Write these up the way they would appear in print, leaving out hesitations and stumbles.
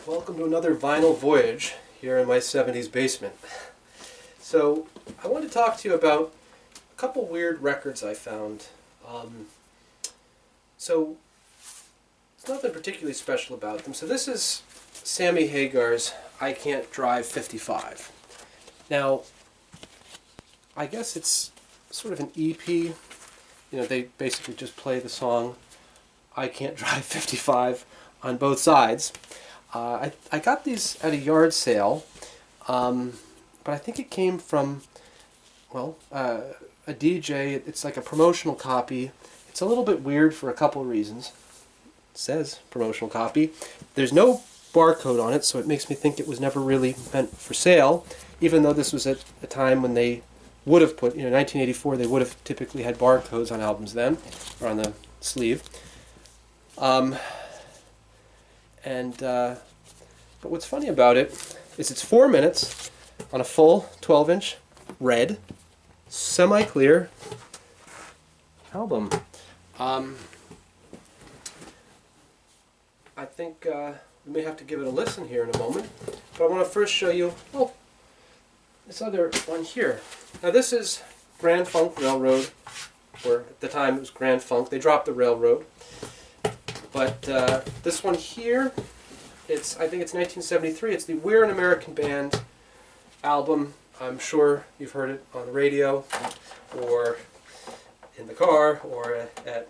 Welcome to another vinyl voyage here in my 70s basement. So I want to talk to you about a couple weird records I found. So it's nothing particularly special about them. So this is Sammy Hagar's I Can't Drive 55. Now, I guess it's sort of an EP. You know, they basically just play the song I Can't Drive 55 on both sides. I got these at a yard sale, but I think it came from, well, a DJ. It's like a promotional copy. It's a little bit weird for a couple of reasons. It says promotional copy. There's no barcode on it, so it makes me think it was never really meant for sale, even though this was at a time when they would have put, 1984, they would have typically had barcodes on albums then, or on the sleeve. But what's funny about it is it's 4 minutes on a full 12-inch red, semi-clear album. I think we may have to give it a listen here in a moment, but I want to first show you, this other one here. Now this is Grand Funk Railroad, or at the time it was Grand Funk. They dropped the Railroad. But this one here, I think it's 1973. It's the We're an American Band album. I'm sure you've heard it on the radio, or in the car, or at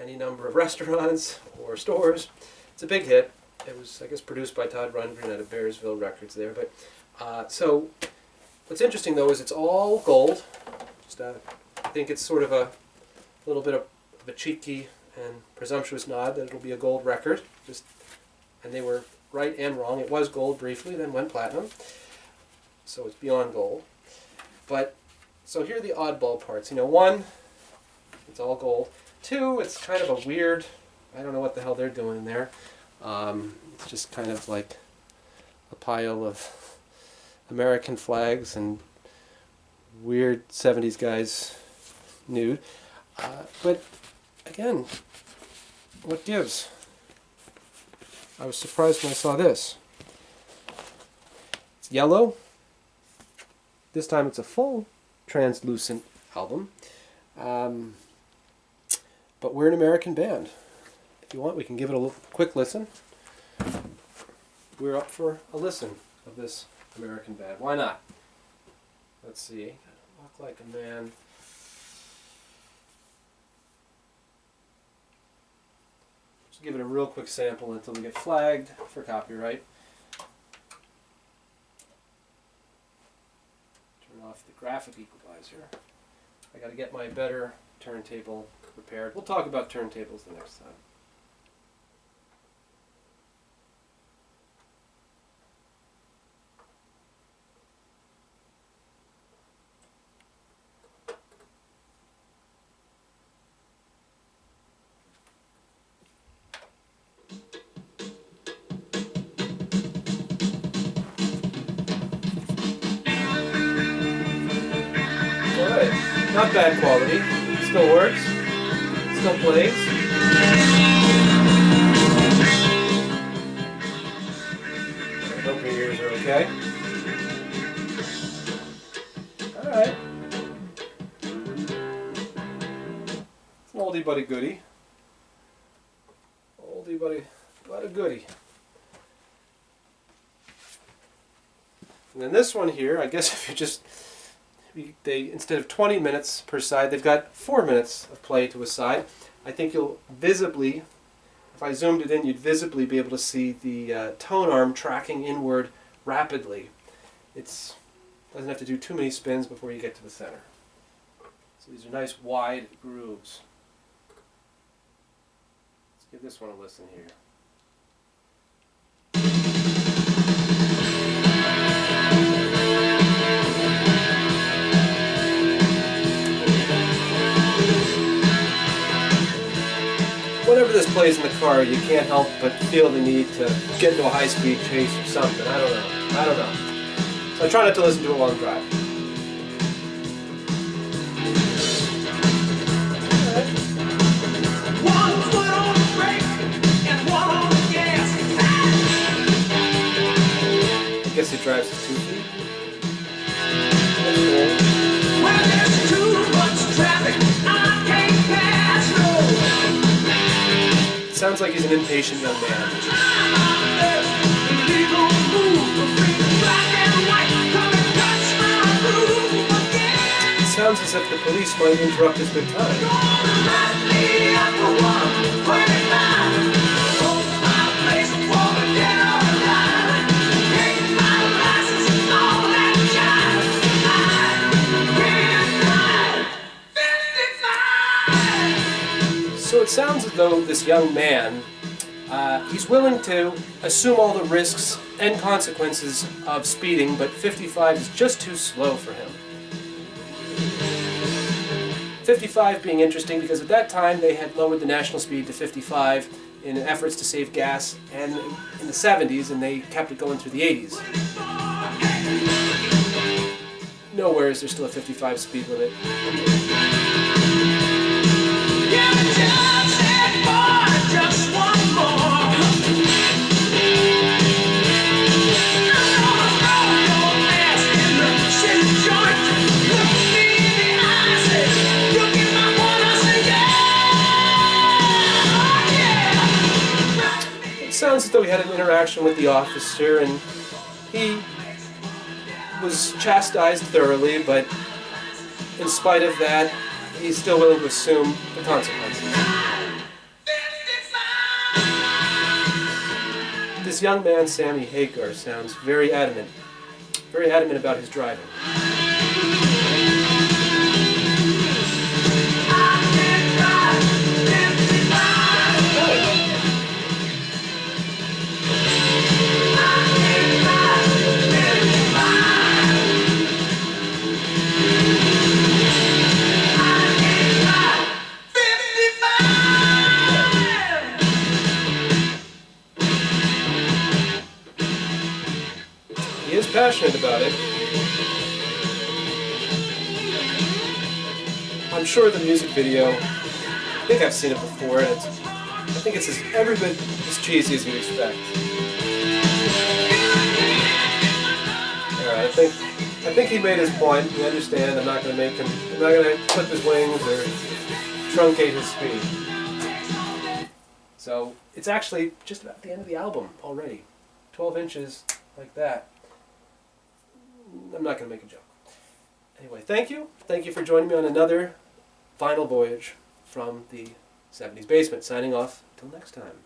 any number of restaurants or stores. It's a big hit. It was, I guess, produced by Todd Rundgren at Bearsville Records there. But so what's interesting though is it's all gold. I think it's sort of a little bit of a cheeky and presumptuous nod that it'll be a gold record. And they were right and wrong. It was gold briefly, then went platinum. So it's beyond gold. But so here are the oddball parts. One, it's all gold. Two, it's kind of a weird, I don't know what the hell they're doing in there. It's just kind of like a pile of American flags and weird 70s guys nude. But again, what gives? I was surprised when I saw this. It's yellow. This time it's a full translucent album. But we're an American band. If you want, we can give it a quick listen. We're up for a listen of this American band. Why not? Let's see. Walk Like a Man. Just give it a real quick sample until we get flagged for copyright. Turn off the graphic equalizer. I got to get my better turntable prepared. We'll talk about turntables the next time. Alright, not bad quality. Still works. Still plays. I hope your ears are okay. Alright. It's an oldie but a goodie. Oldie but a goodie. And then this one here, I guess if you just... They, instead of 20 minutes per side, they've got 4 minutes of play to a side. I think you'll visibly, if I zoomed it in, you'd visibly be able to see the tone arm tracking inward rapidly. It doesn't have to do too many spins before you get to the center. So these are nice wide grooves. Let's give this one a listen here. Whenever this plays in the car, you can't help but feel the need to get into a high-speed chase or something. I don't know. So I try not to listen to it while I'm driving. One foot on the brake and one on the gas. drives his 2 feet. Well, there's too much traffic, I can't pass no. It sounds like he's an impatient young man. Illegal move, black and white, come and touch my groove again. It sounds as if the police might interrupt his good time. Let me up for 125. Hold my place, for the dead or alive. Take my license and all that jive. I can't drive 55. So it sounds as though this young man, he's willing to assume all the risks and consequences of speeding, but 55 is just too slow for him. 55 being interesting because at that time they had lowered the national speed to 55 in efforts to save gas, and in the 70s, and they kept it going through the 80s. Nowhere is there still a 55 speed limit. Yeah, the judge said, boy, just one more. I'm gonna throw your ass in the shit joint. Look me in the eye, say, you get my one, I say, yeah, oh, yeah. It sounds as though he had an interaction with the officer, and he was chastised thoroughly, but in spite of that, he's still willing to assume the consequences. This young man, Sammy Hagar, sounds very adamant about his driving. He is passionate about it. I'm sure the music video, I think I've seen it before, and I think it's every bit as cheesy as you'd expect. Alright, I think he made his point. You understand, I'm not going to clip his wings or truncate his speed. So, it's actually just about the end of the album already. 12 inches, like that. I'm not going to make a joke. Anyway, thank you. Thank you for joining me on another final voyage from the 70s basement. Signing off. Until next time.